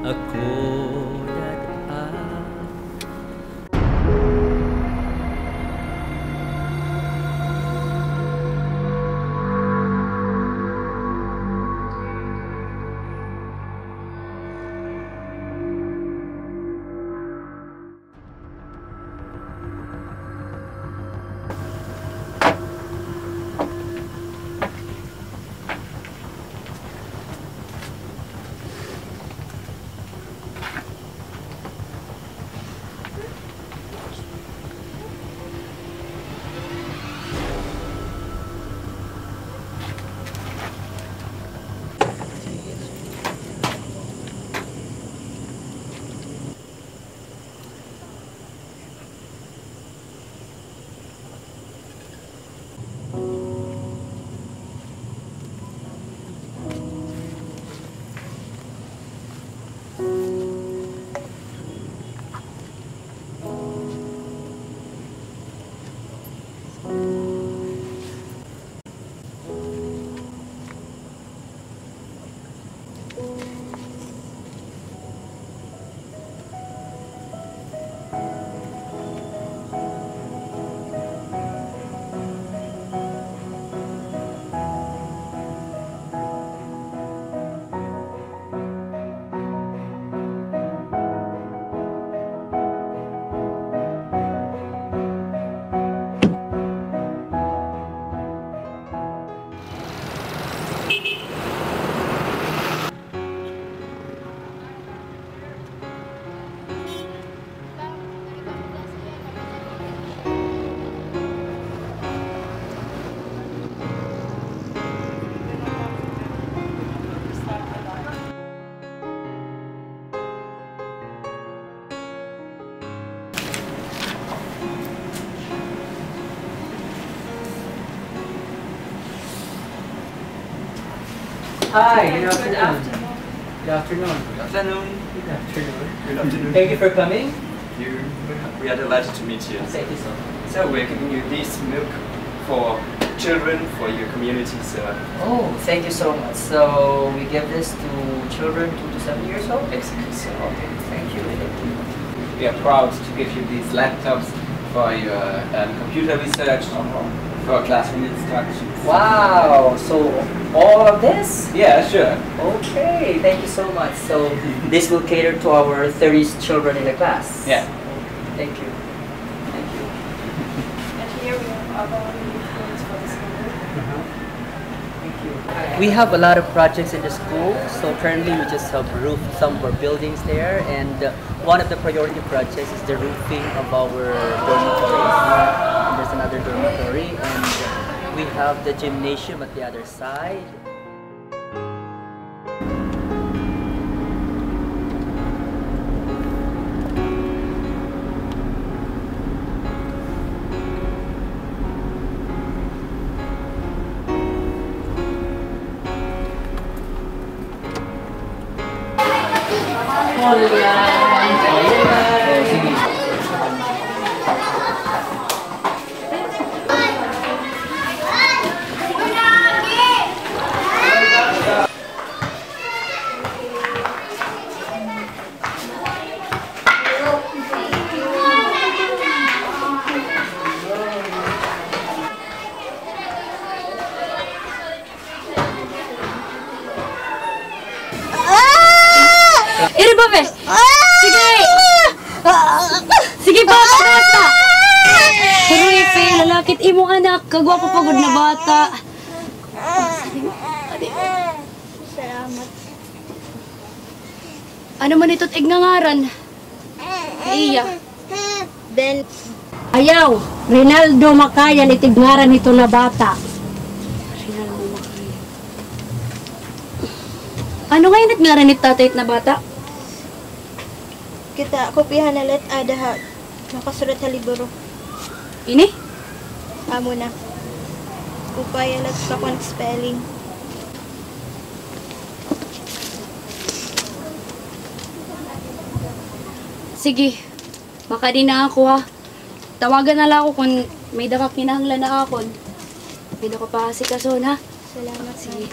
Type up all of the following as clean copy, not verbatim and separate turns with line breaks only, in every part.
Ako dadaan. Hi, good afternoon. Good afternoon.
Good afternoon.
Good afternoon.
Good afternoon.
Thank you for coming.
We are delighted to meet you.
Thank you so much.
So we're giving you this milk for children for your community, sir.
Oh, thank you so much. So we give this to children 2 to 7 years old?
Exactly, sir.
Okay, thank you.
We are proud to give you these laptops for your computer research, for classroom instruction.
Wow, so all of this?
Yeah, sure.
Okay, thank you so much. So this will cater to our 30 children in the class?
Yeah.
Thank you. Thank you.
And here we have our uniforms for the school.
Thank you. We have a lot of projects in the school, so currently we just have roofed some of our buildings there, and one of the priority projects is the roofing of our dormitories. And there's another dormitory, and we have the gymnasium at the other side.
Iri ba, Bes? Sige! Sige pa, basta! Pero Ipe, lalakit imong anak, kagwapo pagod na bata.
Salamat.
Ano man ito't ignangaran? Iya.
Ben,
Ayaw, Rinaldo Makayan itignaran ito na bata.
Ano nga yung ngaran ni tatay na bata?
kita kopihan nalit ada makasulat sa libro.
Ini?
Amo na. Upaya lang sa kwan spelling.
Sige, baka din na ako ha. Tawagan na lang ako kung may daka kinahanglan na ako. May daka pa si Kason ha.
Salamat.
Sige.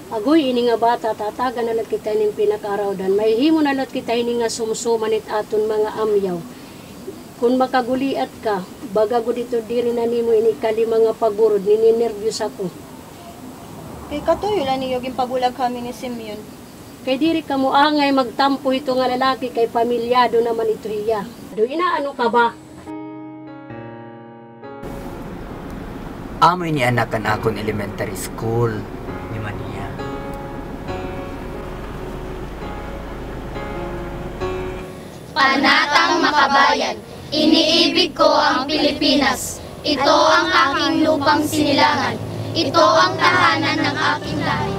Agoy ini nga bata tataga na lat kita ning pinakarawdan. Mahihimo na lat kita ini nga sumsumanit aton mga amyaw. Kung makaguliat ka, baga ko dito diri na nimo ini kalima nga pagurod, nininervyos ako.
Kay katuyo lang niyo yung pabulag kami ni Simeon.
Kay diri ka mo angay magtampo ito nga lalaki kay pamilyado naman ito hiya. Do inaano ka ba?
Amoy ni anakan akon elementary school ni Mania.
Panatang makabayan, iniibig ko ang Pilipinas. Ito ang aking lupang sinilangan. Ito ang tahanan ng aking lahi.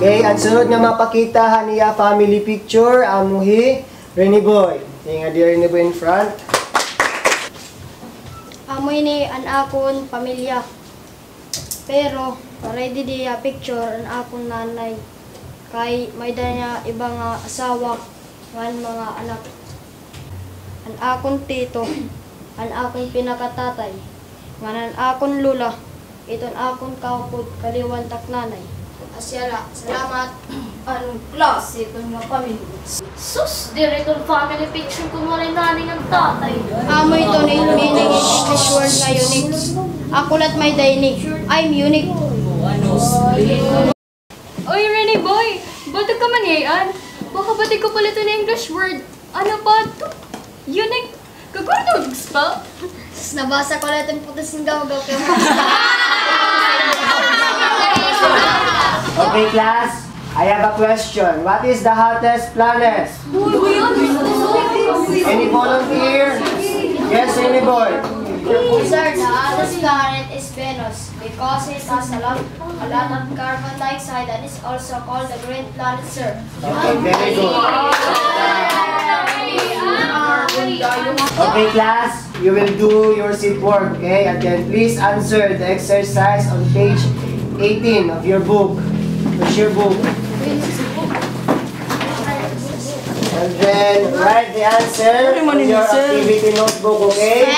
Okay, ang sunod nga mapakita niya family picture amuhi Rene Boy. Nga di Rene Boy in front.
Amoy ni an akon pamilya. Pero ready di picture an akon nanay. Kay may da niya ibang asawa ngan mga anak. An akon tito, an akon pinakatatay, ngan an akon lula, iton akon kaupod kaliwan taknanay. Asyala, salamat.
Anong klase ito mga pamilya? Sus, direktor family picture ko mo rin naning ang tatay.
Amoy ito na meaning English word nga unique. Ako lat may dayni. I'm unique.
Oy, Rene boy! Ba't ka manyayan? Baka ba't ko pala ito na English word? Ano ba ito? Unique! Kagurdo spell?
Nabasa ko lang itong putas ng gaw-gaw kayo.
Okay, class. I have a question. What is the hottest planet? Any volunteer? Yes, any boy?
Sir, the hottest planet is Venus because it has a lot of carbon dioxide and is also called the Green Planet, sir.
Okay, very good. Okay, class. You will do your seat work, okay? And then please answer the exercise on page 18 of your book. Where's your book? And then write the answer on your activity notebook, okay?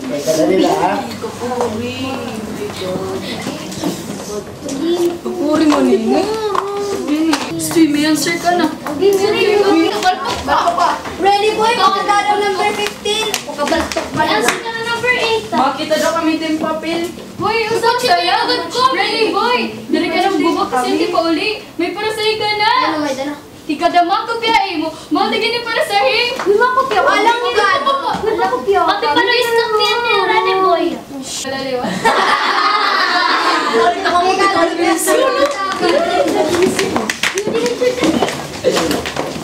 Okay, kadali lang, ha?
Pupuri mo nini. Stream, may answer ka na.
Ready boy, makanda daw number 15.
May answer ka na number 8.
Makita daw kami din papel. Boy, usap siya. Ready boy. Dari ka nang bubak kasi hindi pa uli. May parasay ka na.
Ano may dana?
Tika da makopyain mo. Matigin ni parasahin.
Makopya. Alam mo ba? Makopya.
Ate pala isang yan ni Rene Boy.
Malaliwa.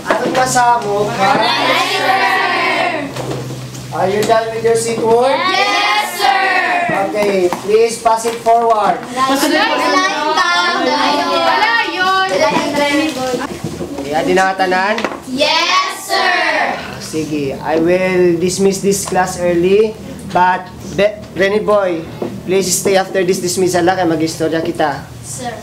Anong kasamo ka? Are you done with your seat work?
Yes, sir!
Okay, please pass it forward. Yan din ang tanan?
Yes, sir!
Sige, I will dismiss this class early. But, Rene Boy, please stay after this dismissal lang kaya mag-istorya kita.
Sir.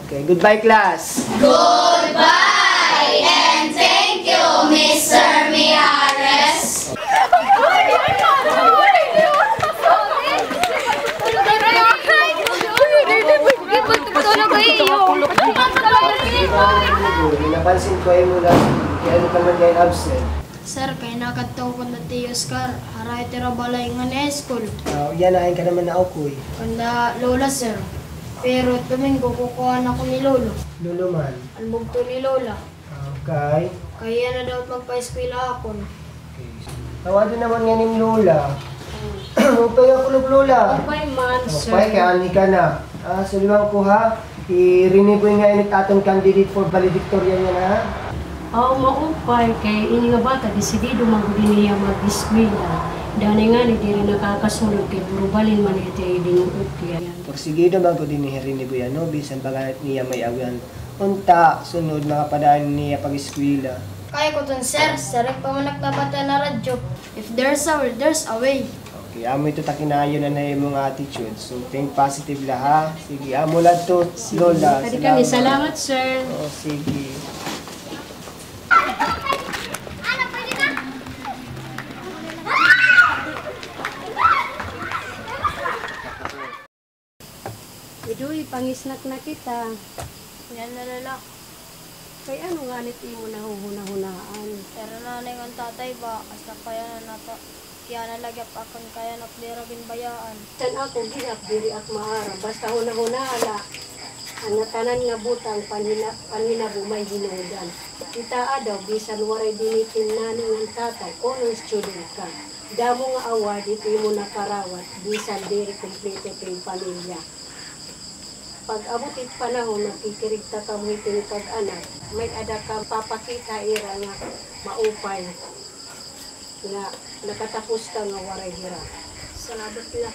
Okay, goodbye class.
Goodbye! And thank you, Mr. Miares!
Napansin ko ay mula kaya ano ka man yan absent.
Sir, kaya nakataw ko na ti Oscar. Haray tira balay nga na school.
Yan ay ka naman na ako eh.
Kanda lola, sir. Pero Domingo, kukuha na ko ni Lolo.
Lolo man.
Albog to ni Lola.
Okay.
Kaya na daw magpa-eskwela ako.
Tawado naman nga ng Lola. Upay ako ng Lola.
Upay man, sir.
Upay, kaya ani ka na. Suliman ko ha. I-renew ko nga init atong candidate for valedictorian niya na ha.
Maupay kay ini nga bata desidido magudi niya mag-eskwela. Dani nga ni diri nakakasulod kay burubalin man iti dinungkot yan.
Porsigido bago din ni Rene Boy, no? Bisan baga niya may awan unta sunod mga padaan niya pag-eskwela.
Kaya ko ton sir, sarap pamanak na bata na radyo. If there's a will, there's a way.
Okay, amo ito takinayo na na yung mga attitude. So, think positive la ha. Sige, amo lang to, Lola.
Kadi kami, salamat sir.
Oh, sige.
Idoy, pangisnak na kita.
Yan na lala.
Kay ano nga nit imo nahuhuna-hunaan?
Pero nanay ng tatay ba, hasta kaya na nato. Kaya nalagap akon kaya nakdira ginbayaan.
San ako ginak diri at mahara. Basta huna-huna ala. Ang tanan nga butang panhina bumay hinudan. Kita daw bisan waray dinitin nani ng tatay o ng student ka. Damo nga award ito mo nakarawat bisan diri kompleto ting pamilya. Pag abutit panahon nagkikirigta ka mo iting pag-anak, may ada ka papakita ira nga maupay nga nakatapos ka nga waray hirap.
Salamat lang.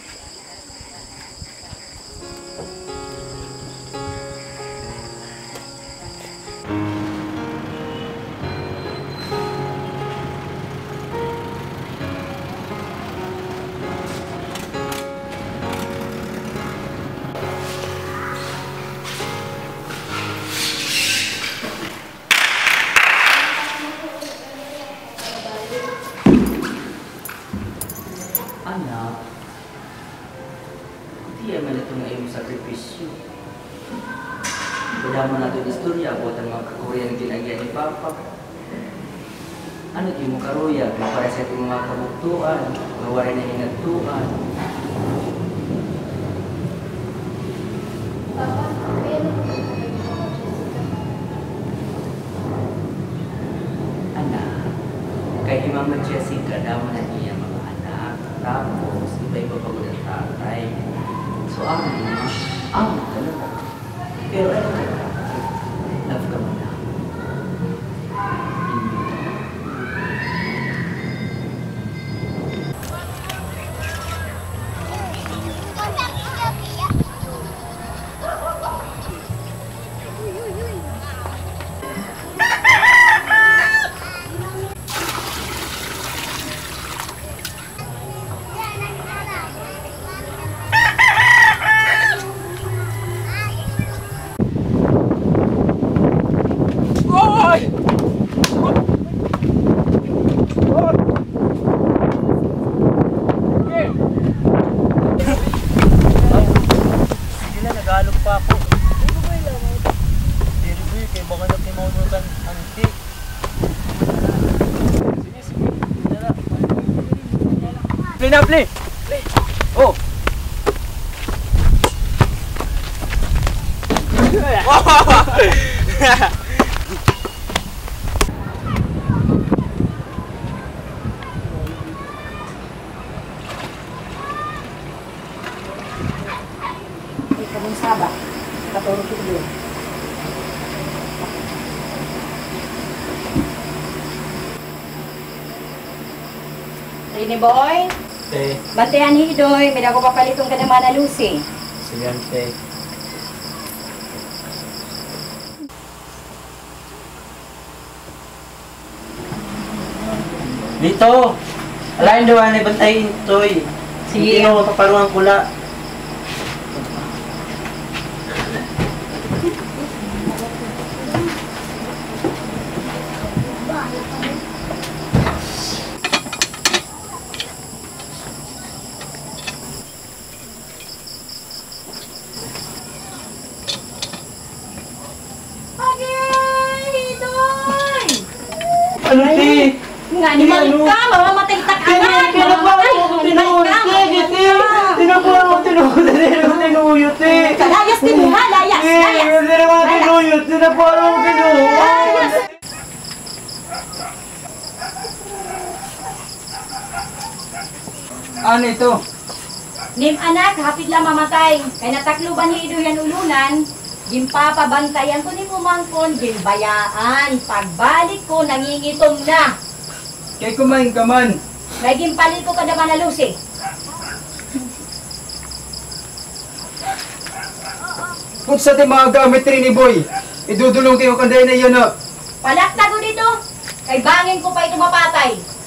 Anak, di man ito nga iyong sakripisyo. Badaman nato yung istorya about ang mga kakuryang ginagyan ni Papa. Ano di mo karuya, para sa ating mga kabuktuan, mawari na hinagtuan.
Papa, pero
Anak, kay Mama Jessica, daman na niya mga anak. Tapos, iba-iba pa ng tatay. So, amo talaga. Pero ano ka? Love ka mo na.
Sila nag-alog pa ako. Diri ko kay baka na tinunutan antik. Sige, sige. Tara. Play na, play. Play. Oh.
Saba, 14 kilo.
Rini boy,
Te,
bantayan hidoy, may dako papalitong ka naman na Lucy.
sige te. Dito! Alain daw anay bantayin toy.
Sige.
Hindi ako kaparuang pula. Ano ti?
Nga ni ka, mamamatay tak-anak!
Tinapuan mo tinuyot, tinuyot eh!
Layas din mo ha, layas!
Hindi naman tinuyot, tinapuan mo tinuyot! Ano ito?
Nim anak, hapit lang mamatay. Kaya natakluban ni Ido yan ulunan, gimpapabantayan ko ni Mumangkon, ginbayaan. Pagbalik ko, nangingitom na.
Kay kumain ka man.
May gimpalit ko kada man na Lucy.
Kung sa ti mga gamit rin ni Boy, Idudulong kayo kanday na yun na.
Palakta ko dito. Kay bangin ko pa ito mapatay.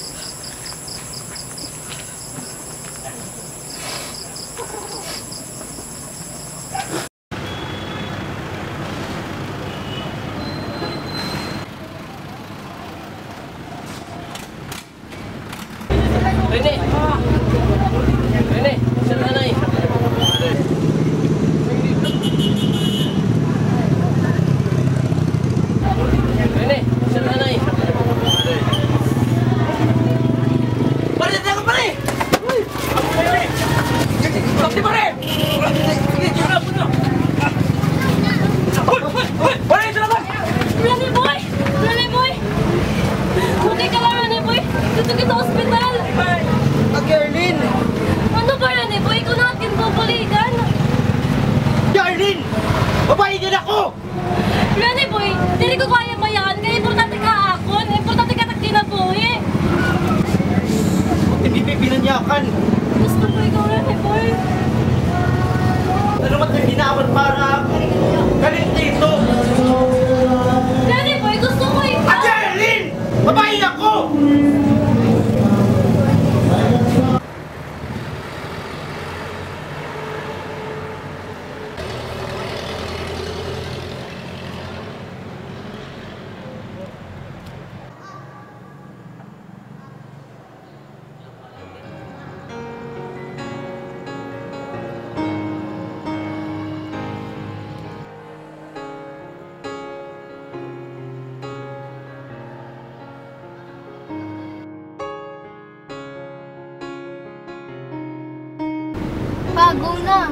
Pa, go na.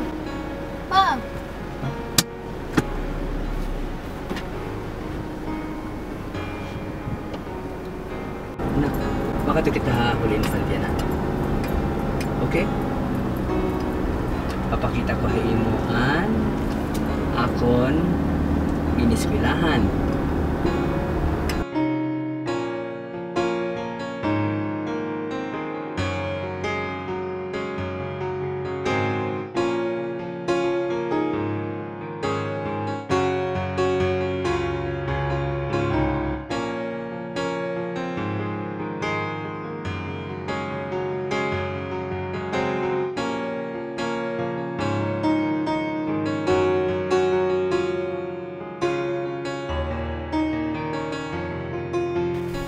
Pa.
Anak, baka ito kita hahuli ni Valdiana. Okay? Papakita ko himuan akon iniskwelahan.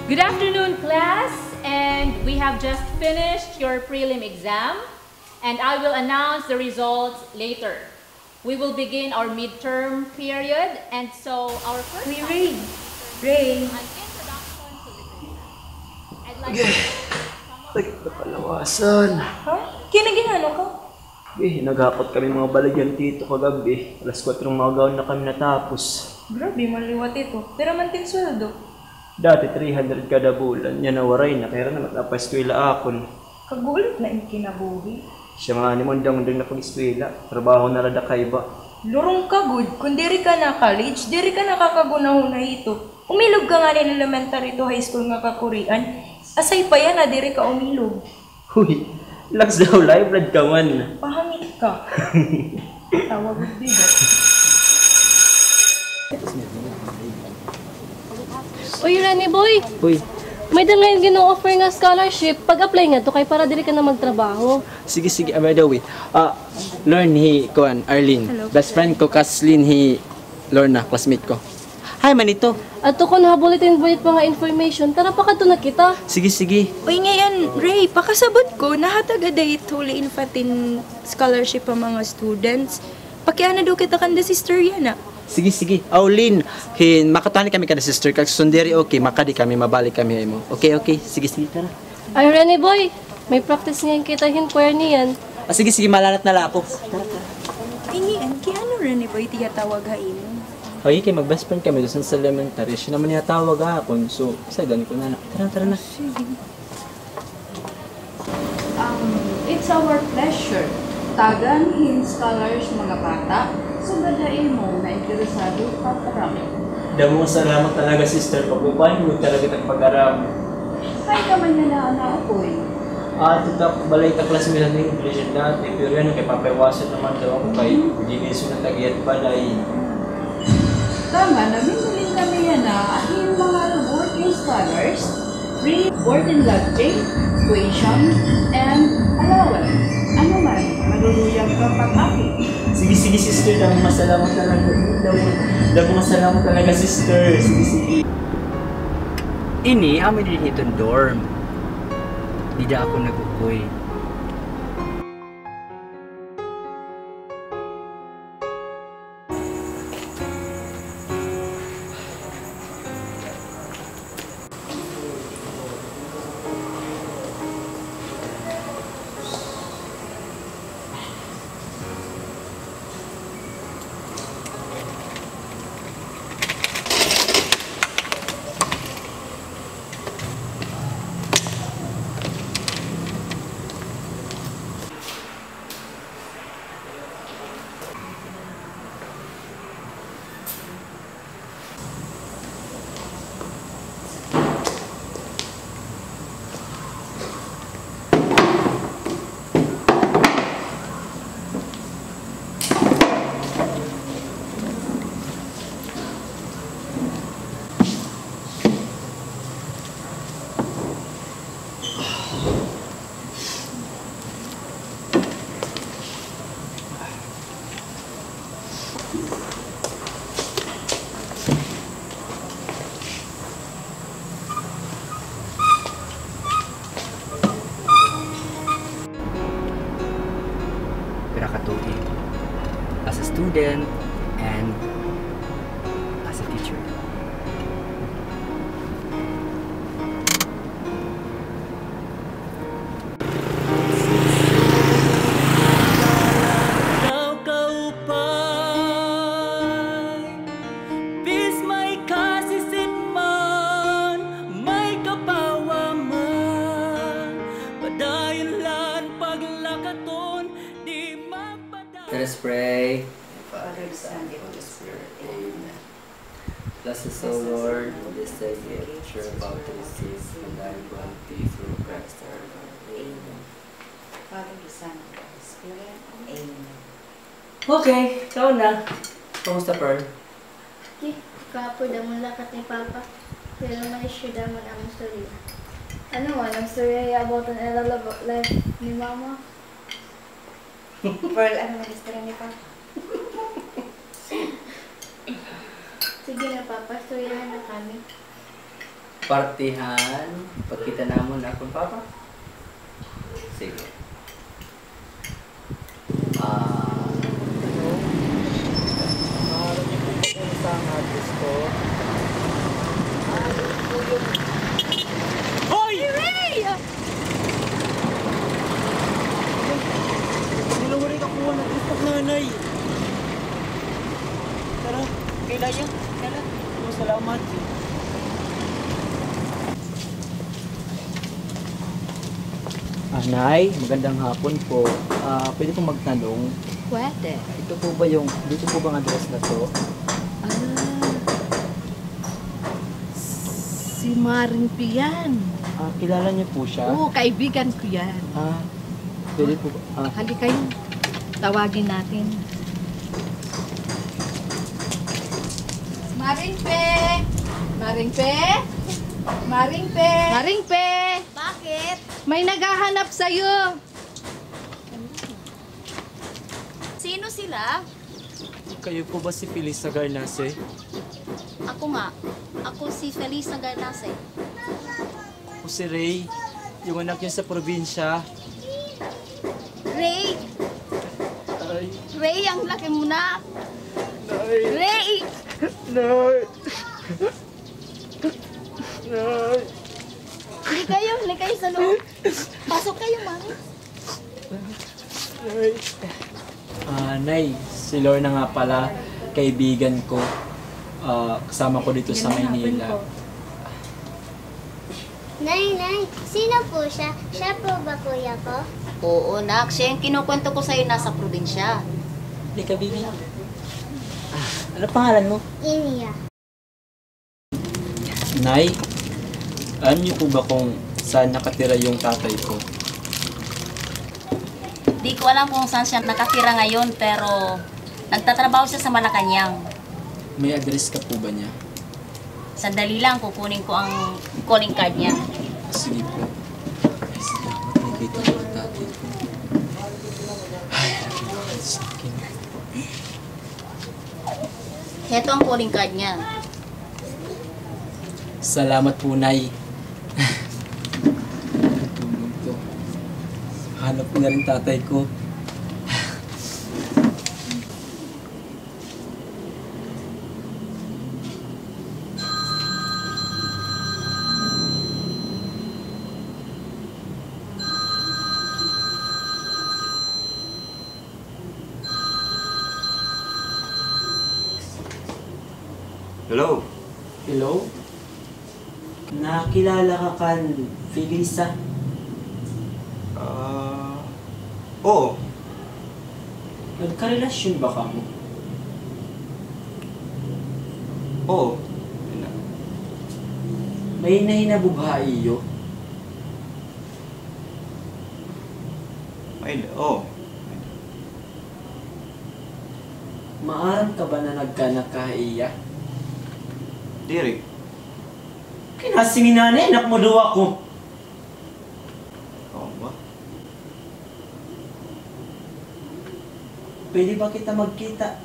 Good afternoon, class, and we have just finished your prelim exam, and I will announce the results later. We will begin our midterm period, and so our first
Ray.
an introduction to literature. I'd like to
Sakit na palawasan.
Ha? Kinaginano ka?
Naghakot kami mga balagyan dito kagabi. Alas 4 mga gawin na kami natapos.
Grabe, maliwat ito. Pero manting sweldo.
Dati 300 kada bulan. Yan nawaray na. Kaya naman napaskwela akon.
Kagulit na yung kinabuhi.
Siya nga ni Mondang na pag-eskwela. Trabaho na rada kay ba.
Lurong ka good. Kung diri ka na college, diri ka nakakagunahuna ito. Umilog ka nga rin elementary to high school nga kakurian. Asay pa yan na diri ka umilog.
Huy, lax daw live blood ka man.
Pahangit ka. Tawag mo dito.
Uy, Rani boy!
Uy,
May da ngayon gino-offer nga scholarship. Pag-apply nga to kay para dili ka na magtrabaho.
Sige, sige. By the way, Lorne, Arlene.
Hello.
Best friend ko, Kathleen, Lorna, classmate ko. Hi, manito.
At to ko nahabulitin bulit mga information. Tara pa ka to na kita.
Sige, sige.
Uy, ngayon, Ray, pakasabot ko, nahatag-aday Holy Infantine Scholarship ang mga students. Pakiana daw kita kanda sister yan,
Sige, sige. Lynn, makatani kami kada sister kag sundiri okay, makadi kami mabalik kami mo. Okay, okay. Sige, sige, tara.
Ay, Rene boy, may practice ngayon kita choir niyan.
Sige, sige, malalat na lapo.
Ingian, kaya ano rin ba tiyatawag ha imo?
Okay, kay mag-best friend kami doon sa elementary. Siya naman niya tawag hapon. So, sagan ko na. Tara, tara na.
Sige.
It's our pleasure. Tagan hin scholars mga bata. So, gadain mo na interesado pag-aram.
Damo salamat talaga sister. Pagbubahin mo talaga ng pag-aram.
Kaya naman na apoy.
Tutap balay ka klase nila ng English dati. Pero yan, kay papayawasan naman daw ako kay Diniso na tagiyat balay.
Tama, namimili kami yan na yung mga working scholars, free board and lodging, tuition, and allowance. Ano man, maluluyang ka pag-akin.
Sige, sister. Damo masalamat talaga. Damo masalamat talaga, sister. Sige.
Ini, amin din itong dorm. Hindi ako nagukoy. Pinakatuti as a student and as a teacher. Let us pray.
Father, Son, and Holy Spirit. Amen.
Bless us, O Lord, this day gift you're about to receive from thy bounty through Christ our Lord. Amen.
Father, Son, and Holy Spirit. Amen.
Okay, ikaw na. Kamusta, Pearl?
Kapo damon lakat ni Papa. Pero ma-issue damon ang storya. Ano ang storya about an life ni Mama?
Pearl, ano ang istorya ni Papa?
Sige na Papa, storyahan na kami.
Partihan. Pagkita namon na kung Papa. Sige.
Hoy!
Ray!
Nilawari ka kuha ng ipag nanay. Tara, kailangan. Salamat. Nay, magandang hapon po. Pwede po magtanong.
Pwede.
Ito po ba dito po bang address na to?
Si Maring Pian.
Kilala niyo po siya?
Oo, kaibigan ko yan.
Pwede po ba?
Halika kayo. Tawagin natin. Maring Pe! Maring Pe! Maring Pe! Maring Pe!
Bakit?
May naghahanap sa'yo.
Sino sila?
Kayo po ba si Felisa Garnase?
Ako nga. Ako si Felisa Garnase.
O si Ray, yung anak niya sa probinsya.
Ray! Ray, ang laki mo na! Ray!
Nay! Nay!
Hindi kayo sa loob. Pasok kayo, Mami.
Nay, si Lorna nga pala, kaibigan ko. Kasama ko dito sa Maynila.
Nay, sino po siya? Siya po ba kuya ko?
Oo, nak. Siya yung kinukwento ko sa'yo nasa probinsya.
Hindi ka, baby. Ano pangalan mo?
Inia.
Nay, alam niyo po ba kung saan nakatira yung tatay ko?
Di ko alam kung saan siya nakatira ngayon, pero nagtatrabaho siya sa Malacanang.
May address ka po ba niya?
Sandali lang, kukunin ko ang calling card niya.
Sige po. Ay, salamat. May dito po dati. Ay, nakikita sa akin.
Heto ang calling card niya.
Salamat po, Nay. Tulog to. Hanap ko na rin tatay ko.
Hello?
Hello? Nakilala ka kan Felisa?
Oo.
Nagkarelasyon ba ka mo?
Oo.
May nahinabubha iyo?
Oo.
Maaram ka ba na nagkanakaiya?
Diri.
Kinasingin na anak mo daw ako.
Oo ba?
Pwede ba kita magkita?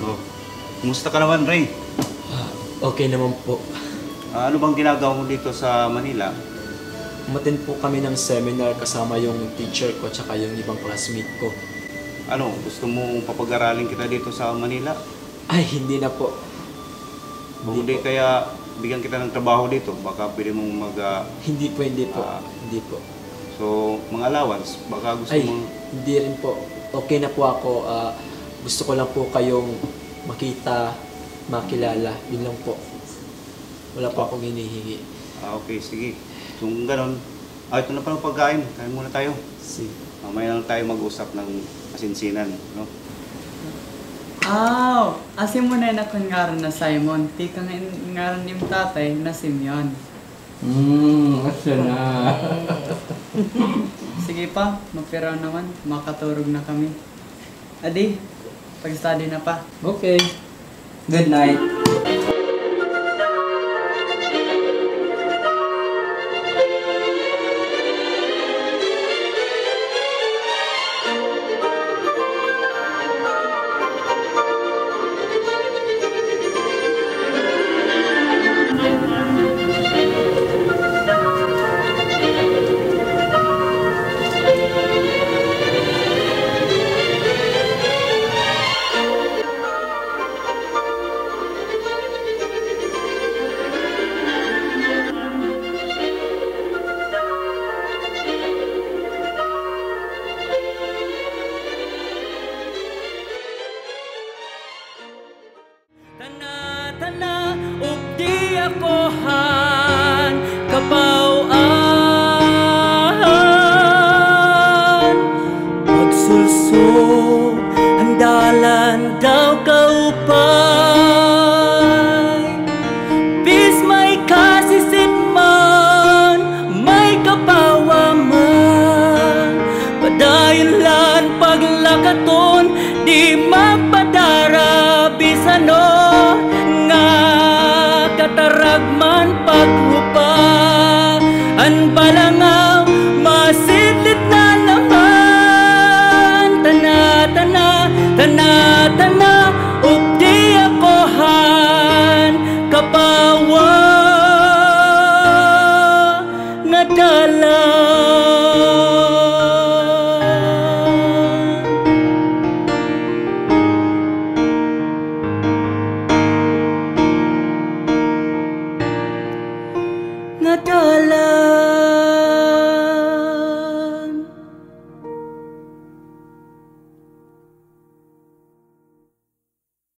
Oh. Kumusta ka naman, Ray?
Okay naman po.
Ano bang ginagawa mo dito sa Manila?
Umaten po kami ng seminar kasama yung teacher ko tsaka yung ibang classmate ko.
Ano, gusto mo papag-aralin kita dito sa Manila?
Ay, hindi na po.
Hindi kaya bigyan kita ng trabaho dito? Baka pwede mong mag...
Hindi po. Hindi po.
So, mga allowance, baka gusto
Ay,
mo...
hindi rin po. Okay na po ako. Gusto ko lang po kayong makita, makilala. Yun lang po. Wala po akong hinihingi.
Okay, sige. So, kung ganun, ito na pala pagkain. Kain muna tayo.
Sige.
Mamaya lang tayo mag-usap ng asinsinan, no?
Asim mo na yun akong ngaran na Simon. Di kang ngaran ni tatay na Simeon.
Asya na.
Sige pa, mapiraw naman. Makaturog na kami. Adi, pag-study na pa.
Okay. Good night.
Handalan daw kaupay. Bis may kasisit man, may kapawa man. Padayon lan paglakaton, di magpadara bisano. Nga kataragman paghupa, an balangaw masidlit na naman. Tana, updi akohan kapawa nga dala.